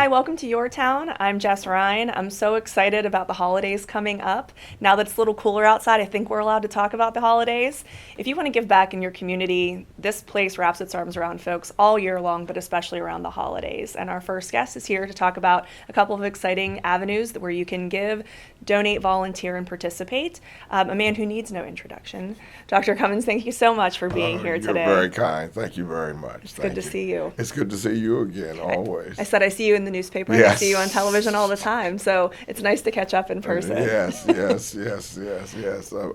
Hi, welcome to your town. I'm Jess Ryan. I'm so excited about the holidays coming up. Now that it's a little cooler outside, I think we're allowed to talk about the holidays. If you want to give back in your community, this place wraps its arms around folks all year long, but especially around the holidays. And our first guest is here to talk about a couple of exciting avenues where you can give, donate, volunteer, and participate. A man who needs no introduction. Dr. Cummings, thank you so much for being here today. You're very kind. Thank you very much. It's good to see you. It's good to see you again, always. I said I see you in the newspaper and I see you on television all the time, so it's nice to catch up in person. Yes.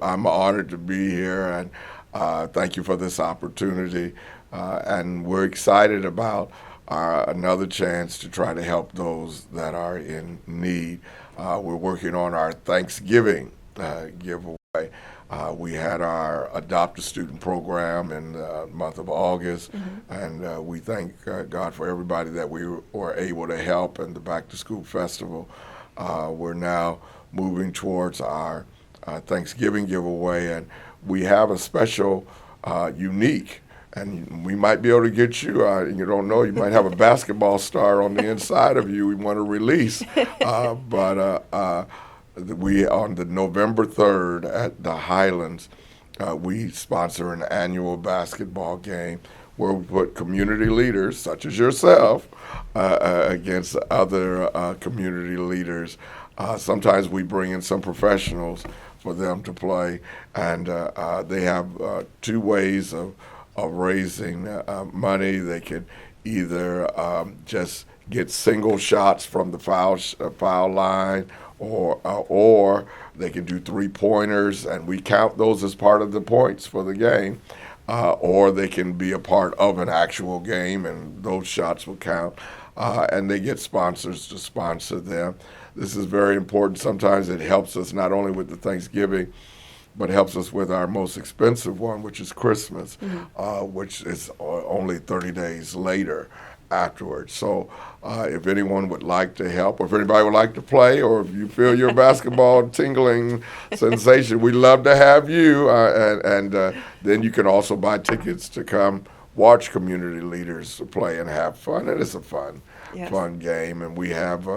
I'm honored to be here, and thank you for this opportunity. And we're excited about another chance to try to help those that are in need. We're working on our Thanksgiving giveaway. We had our Adopt a Student program in the month of August, and we thank God for everybody that we were able to help in the Back to School Festival. We're now moving towards our Thanksgiving giveaway, and we have a special, unique, and we might be able to get you, you don't know, you might have a basketball star on the inside of you we want to release, but we, on the November 3rd at the Highlands, we sponsor an annual basketball game where we put community leaders, such as yourself, against other community leaders. Sometimes we bring in some professionals for them to play, and they have two ways of raising money. They could either just get single shots from the foul line, or they can do 3-pointers, and we count those as part of the points for the game, or they can be a part of an actual game, and those shots will count, and they get sponsors to sponsor them. This is very important. Sometimes it helps us not only with the Thanksgiving, but helps us with our most expensive one, which is Christmas, which is only 30 days later afterwards. So if anyone would like to help, or if anybody would like to play, or if you feel your basketball tingling sensation, we'd love to have you. And then you can also buy tickets to come watch community leaders play and have fun. And it's a fun game. And we have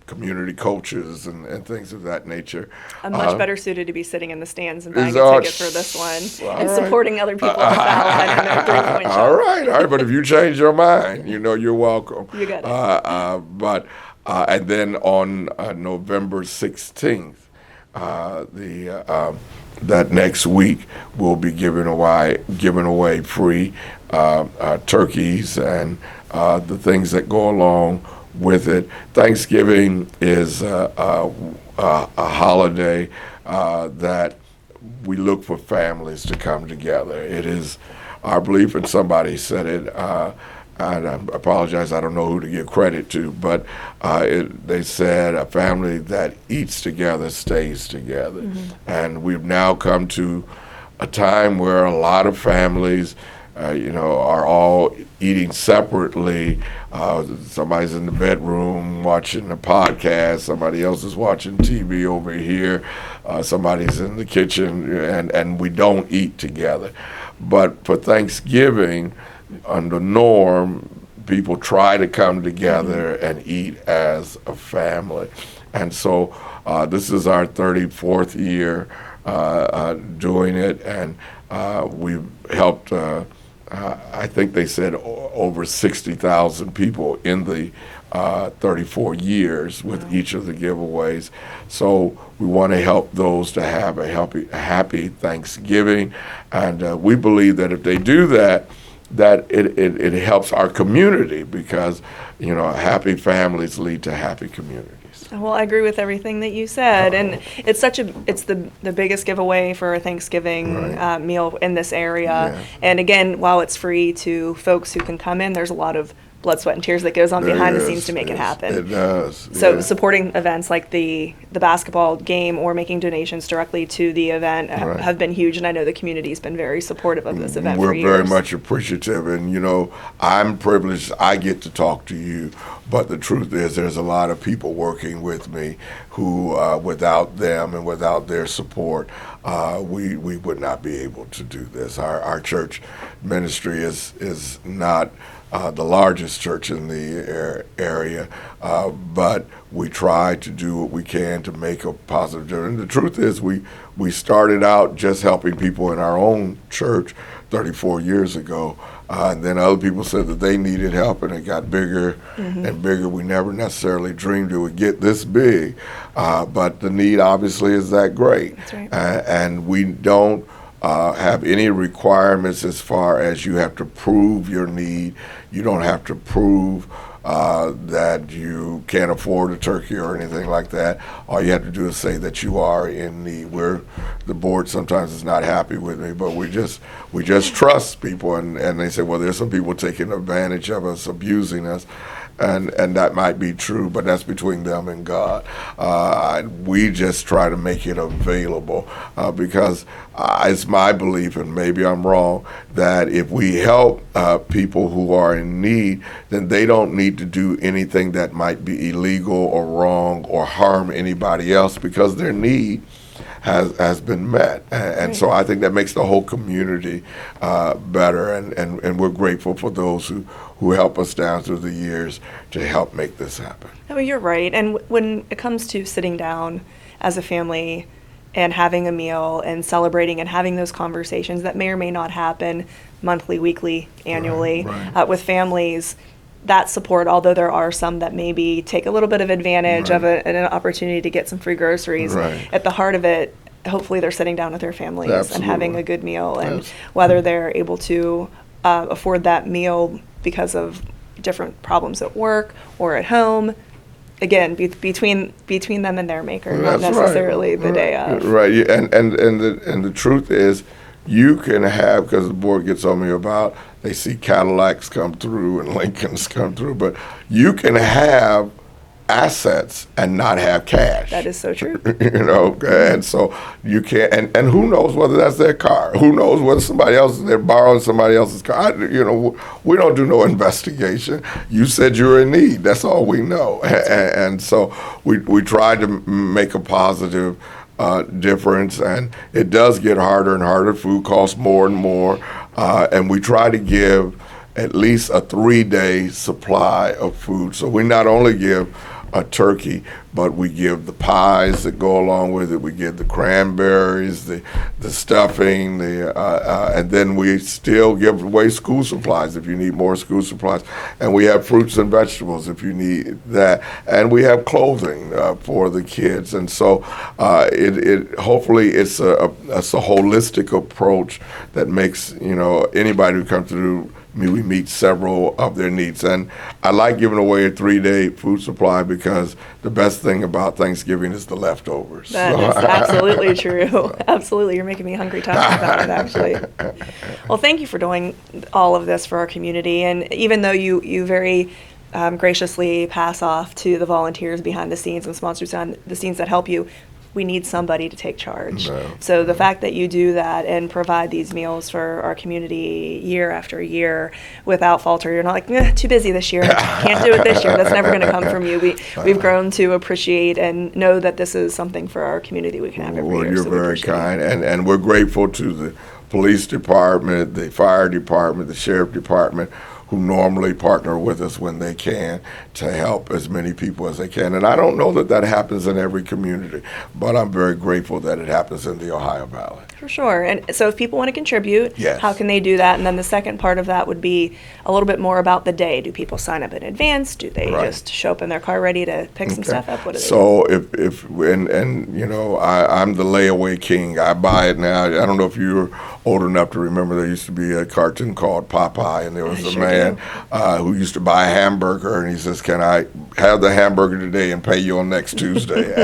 community coaches and things of that nature. I'm much better suited to be sitting in the stands and buying a ticket for this one and supporting other people on the foul line and their three-point shot. All right. But if you change your mind, you're welcome. You got it. And then on November 16th, that next week, we'll be giving away free turkeys and the things that go along with it. Thanksgiving is a holiday that we look for families to come together. It is our belief, and somebody said it, and I apologize, I don't know who to give credit to, but they said a family that eats together stays together. And we've now come to a time where a lot of families are all eating separately. Somebody's in the bedroom watching a podcast. Somebody else is watching TV over here. Somebody's in the kitchen, and we don't eat together. But for Thanksgiving, on the norm, people try to come together and eat as a family. And so this is our 34th year doing it, and we've helped I think they said over 60,000 people in the 34 years with each of the giveaways. So we want to help those to have a happy Thanksgiving. And we believe that if they do that, it helps our community, because, happy families lead to happy communities. Well, I agree with everything that you said, and it's the biggest giveaway for a Thanksgiving meal in this area. Yeah. And again, while it's free to folks who can come in, there's a lot of blood, sweat, and tears that goes on behind the scenes to make it happen. It does. So supporting events like the basketball game or making donations directly to the event have been huge, and I know the community's been very supportive of this event for years. We're very much appreciative, and I'm privileged I get to talk to you, but the truth is there's a lot of people working with me who, without them and without their support, we would not be able to do this. Our church ministry is not the largest church in the area, but we try to do what we can to make a positive difference. And the truth is, we started out just helping people in our own church 34 years ago, and then other people said that they needed help, and it got bigger and bigger. We never necessarily dreamed it would get this big, but the need obviously is that great. That's right. And we don't have any requirements as far as you have to prove your need. You don't have to prove that you can't afford a turkey or anything like that. All you have to do is say that you are in need. The board sometimes is not happy with me, but we just trust people, and they say, well, there's some people taking advantage of us, abusing us. And that might be true, but that's between them and God. We just try to make it available because it's my belief, and maybe I'm wrong, that if we help people who are in need, then they don't need to do anything that might be illegal or wrong or harm anybody else, because their need has been met. And so I think that makes the whole community better, and we're grateful for those who help us down through the years to help make this happen. I mean, you're right. And when it comes to sitting down as a family and having a meal and celebrating and having those conversations that may or may not happen monthly, weekly, annually, Right. With families, that support, although there are some that maybe take a little bit of advantage of an opportunity to get some free groceries, Right. at the heart of it, hopefully they're sitting down with their families and having Absolutely. a good meal, and Yes. whether they're able to afford that meal because of different problems at work or at home, again, between them and their maker, not That's necessarily right. the day of. Right, yeah, and the truth is, you can have, because the board gets on me about, they see Cadillacs come through and Lincolns come through, but you can have assets and not have cash. That is so true. And so you can't, and who knows whether that's their car? Who knows whether they're borrowing somebody else's car? We don't do no investigation. You said you're in need. That's all we know. And so we try to make a positive difference, and it does get harder and harder. Food costs more and more, and we try to give at least a 3-day supply of food. So we not only give a turkey, but we give the pies that go along with it. We give the cranberries, the stuffing, and then we still give away school supplies if you need more school supplies. And we have fruits and vegetables if you need that. And we have clothing for the kids. And so hopefully it's a holistic approach that makes anybody who comes through. We meet several of their needs. And I like giving away a 3-day food supply because the best thing about Thanksgiving is the leftovers. That is absolutely true. Absolutely. You're making me hungry talking about it, actually. Well, thank you for doing all of this for our community. And even though you very graciously pass off to the volunteers behind the scenes and sponsors behind the scenes that help you, we need somebody to take charge. No. So the fact that you do that and provide these meals for our community year after year without falter, you're not like, too busy this year, can't do it this year. That's never going to come from you. We've grown to appreciate and know that this is something for our community we can have every year. You're so we very appreciate it. kind, and we're grateful to the police department, the fire department, the sheriff department, who normally partner with us when they can to help as many people as they can. And I don't know that happens in every community, but I'm very grateful that it happens in the Ohio Valley. For sure. And so if people want to contribute, Yes. how can they do that? And then the second part of that would be a little bit more about the day. Do people sign up in advance? Do they Right. just show up in their car ready to pick some stuff up? What do they do? So I'm the layaway king. I buy it now. I don't know if you're old enough to remember there used to be a cartoon called Popeye, and there was I a sure man who used to buy a hamburger, and he says, "Can I have the hamburger today and pay you on next Tuesday?"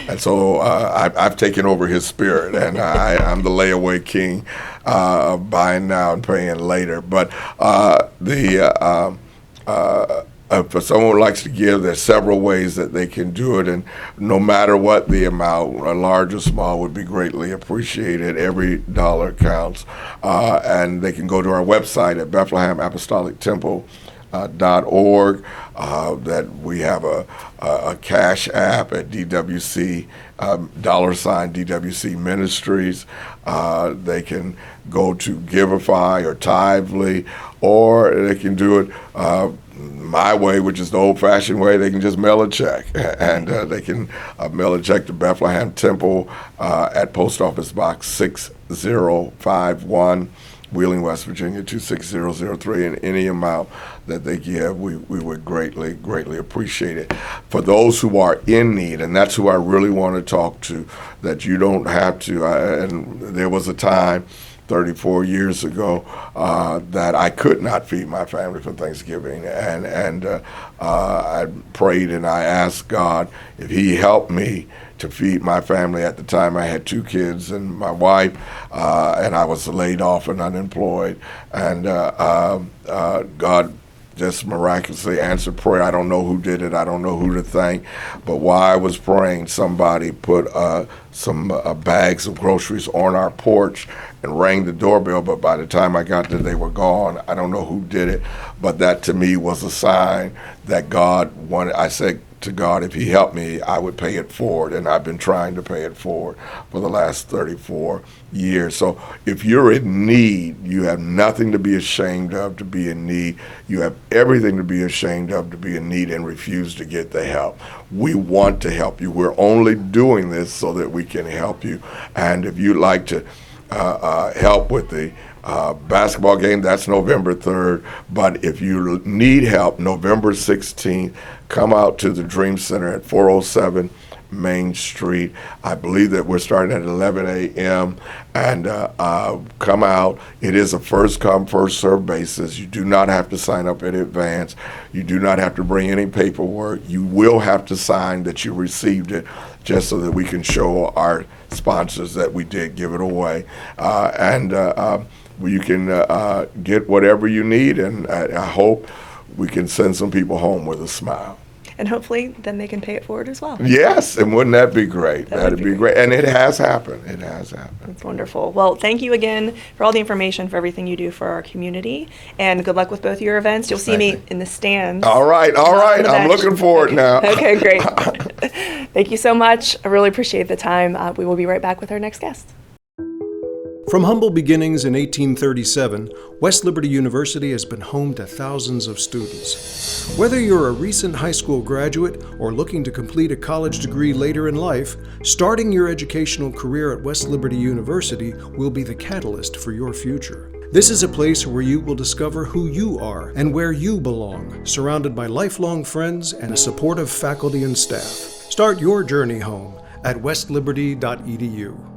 And so I've taken over his spirit, and I'm the layaway king of buying now and paying later. But if someone likes to give, there's several ways that they can do it, and no matter what the amount, large or small, would be greatly appreciated. Every dollar counts, and they can go to our website at Bethlehem Apostolic Temple .org, that we have a cash app at DWC, $DWC Ministries. They can go to Giveify or Tithely, or they can do it my way, which is the old-fashioned way. They can just mail a check, and they can mail a check to Bethlehem Temple at Post Office Box 6051, Wheeling, West Virginia 26003, and any amount that they give, we would greatly appreciate it. For those who are in need, and that's who I really want to talk to, that you don't have to, and there was a time 34 years ago that I could not feed my family for Thanksgiving, and I prayed and I asked God if He helped me to feed my family. At the time, I had 2 kids and my wife, and I was laid off and unemployed, and God just miraculously answered prayer. I don't know who did it. I don't know who to thank. But while I was praying, somebody put some bags of groceries on our porch and rang the doorbell. But by the time I got there, they were gone. I don't know who did it. But that to me was a sign that God wanted. I said to God, if He helped me, I would pay it forward. And I've been trying to pay it forward for the last 34 years. So if you're in need, you have nothing to be ashamed of to be in need. You have everything to be ashamed of to be in need and refuse to get the help. We want to help you. We're only doing this so that we can help you. And if you'd like to help with the basketball game, that's November 3rd. But if you need help, November 16th, come out to the Dream Center at 407 Main Street. I believe that we're starting at 11 a.m. and come out. It is a first come, first served basis. You do not have to sign up in advance. You do not have to bring any paperwork. You will have to sign that you received it, just so that we can show our sponsors that we did give it away. You can get whatever you need, and I hope we can send some people home with a smile. And hopefully then they can pay it forward as well. Yes, and wouldn't that be great? That'd be great. And it has happened. It has happened. That's wonderful. Well, thank you again for all the information, for everything you do for our community, and good luck with both your events. You'll see me in the stands. All right. I'm looking forward now. Okay, great. Thank you so much. I really appreciate the time. We will be right back with our next guest. From humble beginnings in 1837, West Liberty University has been home to thousands of students. Whether you're a recent high school graduate or looking to complete a college degree later in life, starting your educational career at West Liberty University will be the catalyst for your future. This is a place where you will discover who you are and where you belong, surrounded by lifelong friends and a supportive faculty and staff. Start your journey home at westliberty.edu.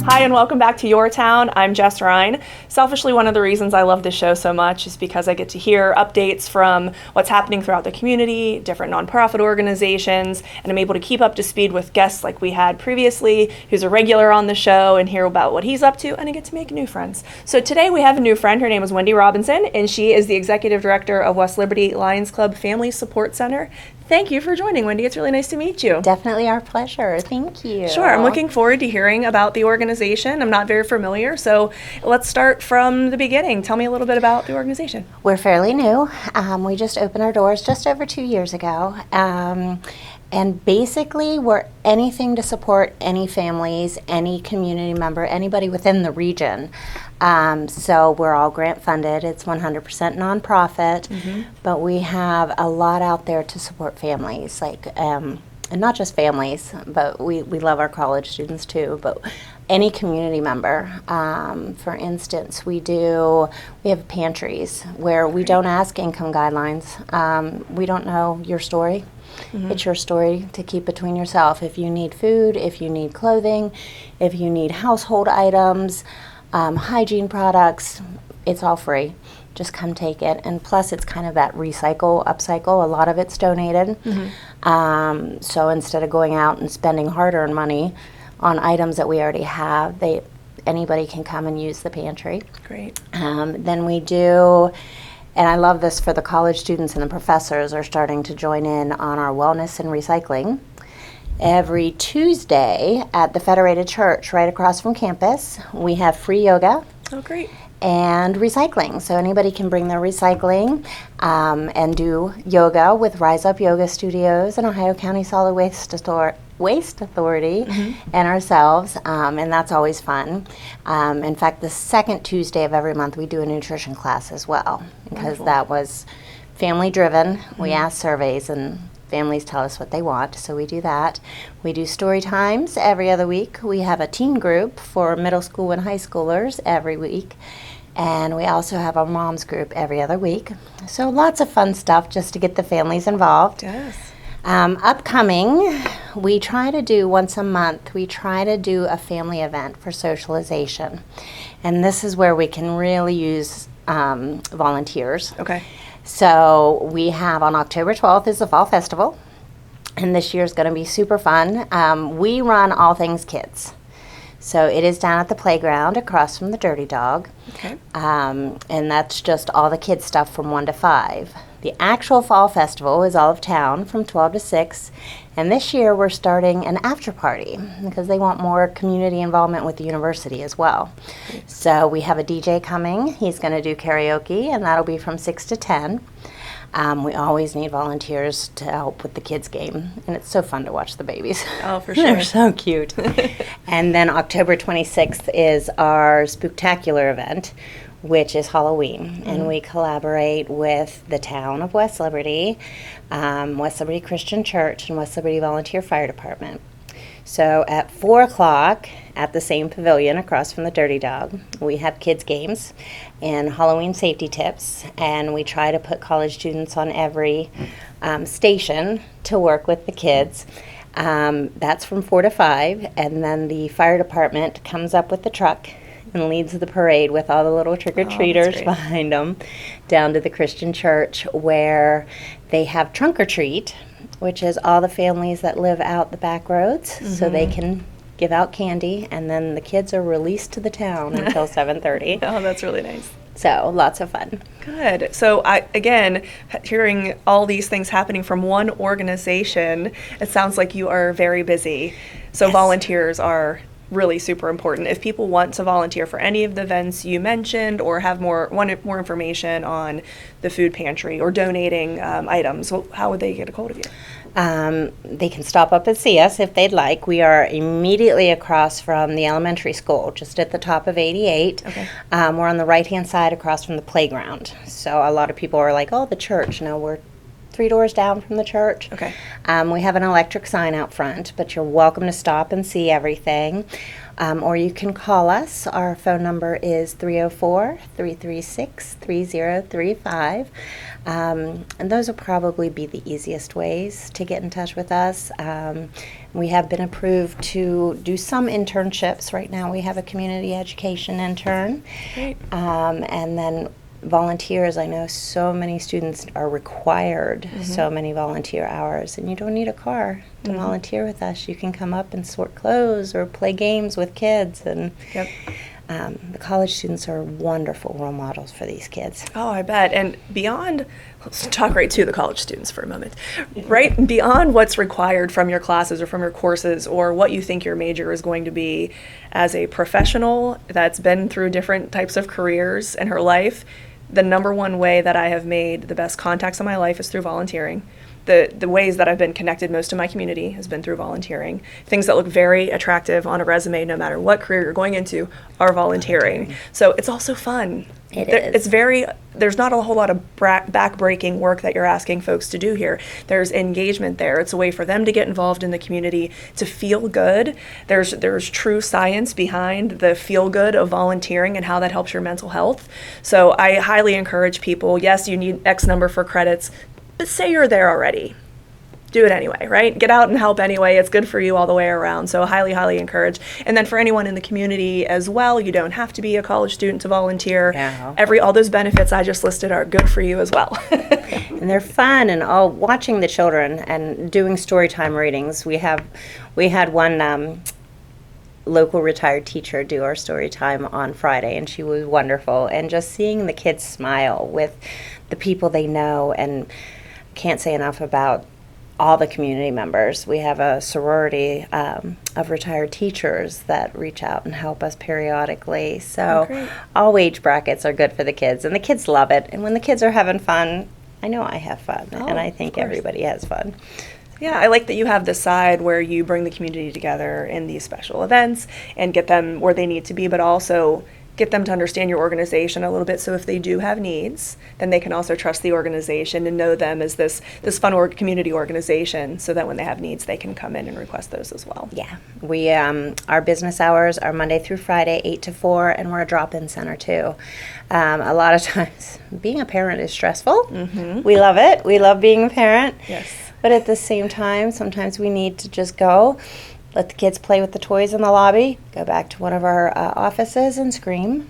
Hi, and welcome back to Your Town. I'm Jess Ryan. Selfishly, one of the reasons I love this show so much is because I get to hear updates from what's happening throughout the community, different nonprofit organizations, and I'm able to keep up to speed with guests like we had previously, who's a regular on the show, and hear about what he's up to, and I get to make new friends. So today we have a new friend. Her name is Wendy Robinson, and she is the Executive Director of West Liberty Lions Club Family Support Center. Thank you for joining, Wendy. It's really nice to meet you. Definitely our pleasure. Thank you. Sure. I'm looking forward to hearing about the organization. I'm not very familiar, so let's start from the beginning. Tell me a little bit about the organization. We're fairly new. We just opened our doors just over 2 years ago. And basically, we're anything to support any families, any community member, anybody within the region. So we're all grant funded. It's 100% nonprofit, but we have a lot out there to support families, and not just families, but we love our college students too, but any community member. For instance, we have pantries where we don't ask income guidelines. We don't know your story. It's your story to keep between yourself. If you need food, if you need clothing, if you need household items, hygiene products, it's all free. Just come take it. And plus it's kind of that recycle, upcycle. A lot of it's donated. So instead of going out and spending hard-earned money on items that we already have, anybody can come and use the pantry. Great. Then we do, and I love this for the college students and the professors are starting to join in on our wellness and recycling. Every Tuesday at the Federated Church right across from campus, we have free yoga Oh, great. and recycling. So anybody can bring their recycling and do yoga with Rise Up Yoga Studios and Ohio County Solid Waste Authority and ourselves, and that's always fun. In fact, the second Tuesday of every month we do a nutrition class as well, because Wonderful. that was family driven. We ask surveys and families tell us what they want, so we do that. We do story times every other week. We have a teen group for middle school and high schoolers every week. And we also have a mom's group every other week. So lots of fun stuff just to get the families involved. Yes. Upcoming, we try to do once a month, we try to do a family event for socialization. And this is where we can really use volunteers. Okay. So we have on October 12th is the Fall Festival. And this year's going to be super fun. We run all things kids. So it is down at the playground across from the Dirty Dog. Okay. And that's just all the kids' stuff from 1 to 5. The actual Fall Festival is all of town from 12 to 6. And this year we're starting an after party because they want more community involvement with the university as well. So we have a DJ coming. He's going to do karaoke, and that'll be from 6 to 10. We always need volunteers to help with the kids' game, and it's so fun to watch the babies. Oh, for They're sure. so cute. And then October 26th is our spooktacular event, which is Halloween, and we collaborate with the town of West Liberty, West Liberty Christian Church, and West Liberty Volunteer Fire Department. So at 4 o'clock at the same pavilion across from the Dirty Dog, we have kids' games and Halloween safety tips, and we try to put college students on every station to work with the kids. That's from 4 to 5, and then the fire department comes up with the truck and leads the parade with all the little trick-or-treaters great. behind them down to the Christian church where they have trunk or treat, which is all the families that live out the back roads, so they can give out candy, and then the kids are released to the town until 7:30. Oh, that's really nice. So lots of fun. Good. So again, hearing all these things happening from one organization, it sounds like you are very busy. So Yes. volunteers are really super important. If people want to volunteer for any of the events you mentioned or have want more information on the food pantry or donating items, how would they get a hold of you? They can stop up and see us if they'd like. We are immediately across from the elementary school, just at the top of 88. Okay. We're on the right-hand side across from the playground. So a lot of people are like, oh, the church. No, we're 3 doors down from the church. Okay. We have an electric sign out front, but you're welcome to stop and see everything. Or you can call us. Our phone number is 304-336-3035. And those will probably be the easiest ways to get in touch with us. We have been approved to do some internships. Right now we have a community education intern. Great. And then volunteers, I know so many students are required so many volunteer hours, and you don't need a car to volunteer with us. You can come up and sort clothes or play games with kids, and Yep. the college students are wonderful role models for these kids. Oh, I bet. And beyond, let's talk right to the college students for a moment. Right beyond what's required from your classes or from your courses or what you think your major is going to be, as a professional that's been through different types of careers in her life, the number one way that I have made the best contacts in my life is through volunteering. The ways that I've been connected most to my community has been through volunteering. Things that look very attractive on a resume, no matter what career you're going into, are volunteering. So it's also fun. It is. There's not a whole lot of back-breaking work that you're asking folks to do here. There's engagement there. It's a way for them to get involved in the community, to feel good. There's true science behind the feel good of volunteering and how that helps your mental health. So I highly encourage people, yes, you need X number for credits, but say you're there already. Do it anyway, right? Get out and help anyway. It's good for you all the way around. So highly, highly encourage. And then for anyone in the community as well, you don't have to be a college student to volunteer. Yeah. All those benefits I just listed are good for you as well. And they're fun, and watching the children and doing story time readings. We had one local retired teacher do our story time on Friday, and she was wonderful. And just seeing the kids smile with the people they know, and can't say enough about all the community members. We have a sorority of retired teachers that reach out and help us periodically. So great. all age brackets are good for the kids, and the kids love it. And when the kids are having fun, I know I have fun, and I think course. everybody has fun. Yeah, I like that you have this side where you bring the community together in these special events and get them where they need to be, but also get them to understand your organization a little bit, so if they do have needs, then they can also trust the organization and know them as this fun community organization, so that when they have needs, they can come in and request those as well. Yeah, we our business hours are Monday through Friday, 8 to 4, and we're a drop-in center too. A lot of times, being a parent is stressful. Mm-hmm. We love it. We love being a parent. Yes. But at the same time, sometimes we need to just go, let the kids play with the toys in the lobby, go back to one of our offices and scream,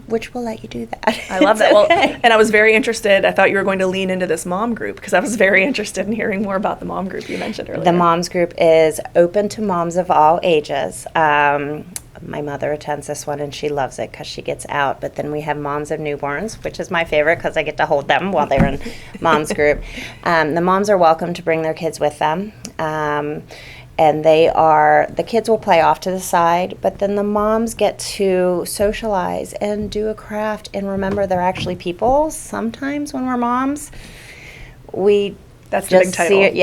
which will let you do that. I love It's that. okay. Well, and I was very interested. I thought you were going to lean into this mom group, because I was very interested in hearing more about the mom group you mentioned earlier. The moms group is open to moms of all ages. My mother attends this one, and she loves it because she gets out. But then we have moms of newborns, which is my favorite because I get to hold them while they're in mom's group. The moms are welcome to bring their kids with them. And the kids will play off to the side, but then the moms get to socialize and do a craft and remember they're actually people. Sometimes when we're moms, we That's the big just title. see it,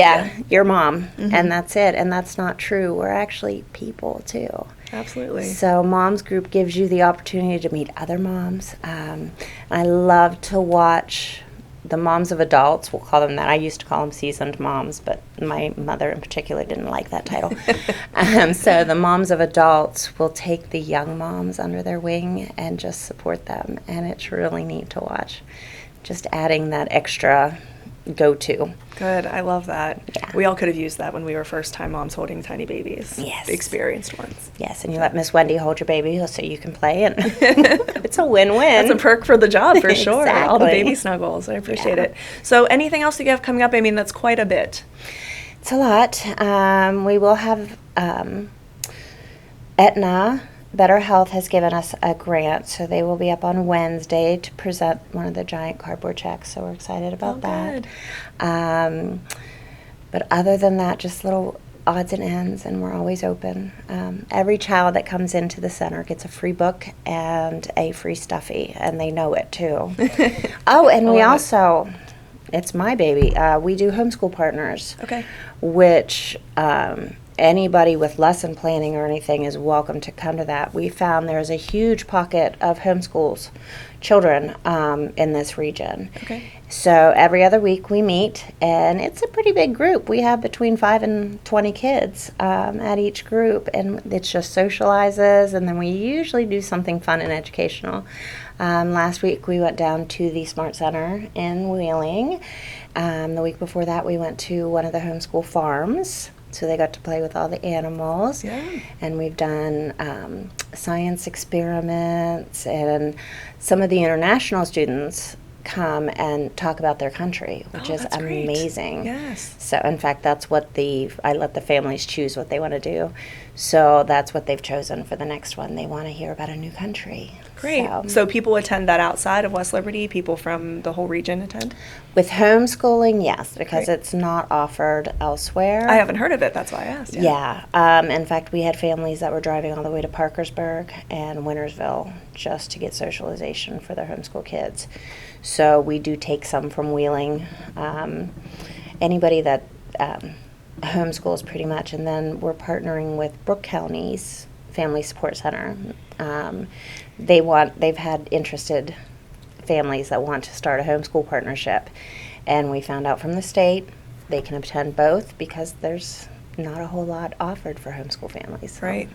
your mom, and that's it. And that's not true. We're actually people too. Absolutely. So Moms Group gives you the opportunity to meet other moms. I love to watch the moms of adults. We'll call them that. I used to call them seasoned moms, but my mother in particular didn't like that title. So the moms of adults will take the young moms under their wing and just support them. And it's really neat to watch. Just adding that extra go-to. Good. I love that. Yeah. We all could have used that when we were first-time moms holding tiny babies. Yes. The experienced ones. Yes, and you let Miss Wendy hold your baby so you can play, and it's a win-win. That's a perk for the job, for sure. All the Exactly. baby snuggles. I appreciate Yeah. it. So anything else that you have coming up? I mean, that's quite a bit. It's a lot. We will have Aetna Better Health has given us a grant, so they will be up on Wednesday to present one of the giant cardboard checks. So we're excited about that. Good. But other than that, just little odds and ends, and we're always open. Every child that comes into the center gets a free book and a free stuffy, and they know it too. Oh, and we love it. also, it's my baby, we do homeschool partners. Okay. Which anybody with lesson planning or anything is welcome to come to that. We found there's a huge pocket of homeschools children in this region. Okay. So every other week we meet, and it's a pretty big group. We have between 5 and 20 kids at each group, and it's just socializes, and then we usually do something fun and educational. Last week we went down to the Smart Center in Wheeling. The week before that we went to one of the homeschool farms, so they got to play with all the animals. Yeah. And we've done science experiments, and some of the international students come and talk about their country, which is that's great. amazing. Yes. So in fact, that's what I let the families choose what they want to do. So that's what they've chosen for the next one. They want to hear about a new country. Great. So people attend that outside of West Liberty? People from the whole region attend? With homeschooling, yes, because Great. it's not offered elsewhere. I haven't heard of it. That's why I asked. Yeah. In fact, we had families that were driving all the way to Parkersburg and Wintersville just to get socialization for their homeschool kids. So we do take some from Wheeling. Anybody that homeschools pretty much, and then we're partnering with Brooke County's Family Support Center. They've had interested families that want to start a homeschool partnership, and we found out from the state they can attend both because there's not a whole lot offered for homeschool families. So. Right.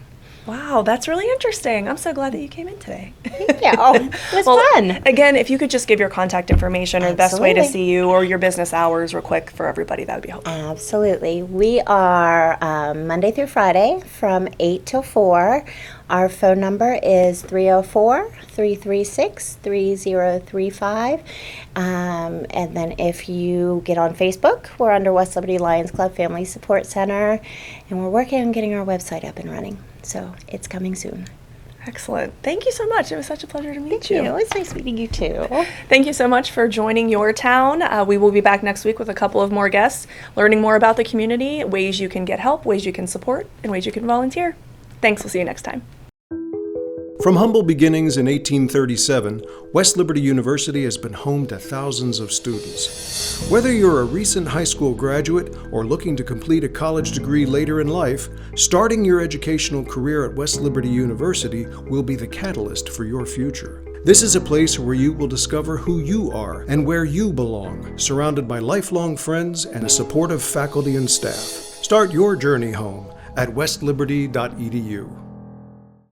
Wow, that's really interesting. I'm so glad that you came in today. Yeah, it was fun. Again, if you could just give your contact information or the best way to Absolutely. see you or your business hours real quick for everybody, that would be helpful. Absolutely. We are Monday through Friday from 8 till 4. Our phone number is 304-336-3035. And then if you get on Facebook, we're under West Liberty Lions Club Family Support Center. And we're working on getting our website up and running. So it's coming soon. Excellent. Thank you so much. It was such a pleasure to meet you. It's nice meeting you too. Thank you so much for joining Your Town. We will be back next week with a couple of more guests, learning more about the community, ways you can get help, ways you can support, and ways you can volunteer. Thanks. We'll see you next time. From humble beginnings in 1837, West Liberty University has been home to thousands of students. Whether you're a recent high school graduate or looking to complete a college degree later in life, starting your educational career at West Liberty University will be the catalyst for your future. This is a place where you will discover who you are and where you belong, surrounded by lifelong friends and a supportive faculty and staff. Start your journey home at westliberty.edu.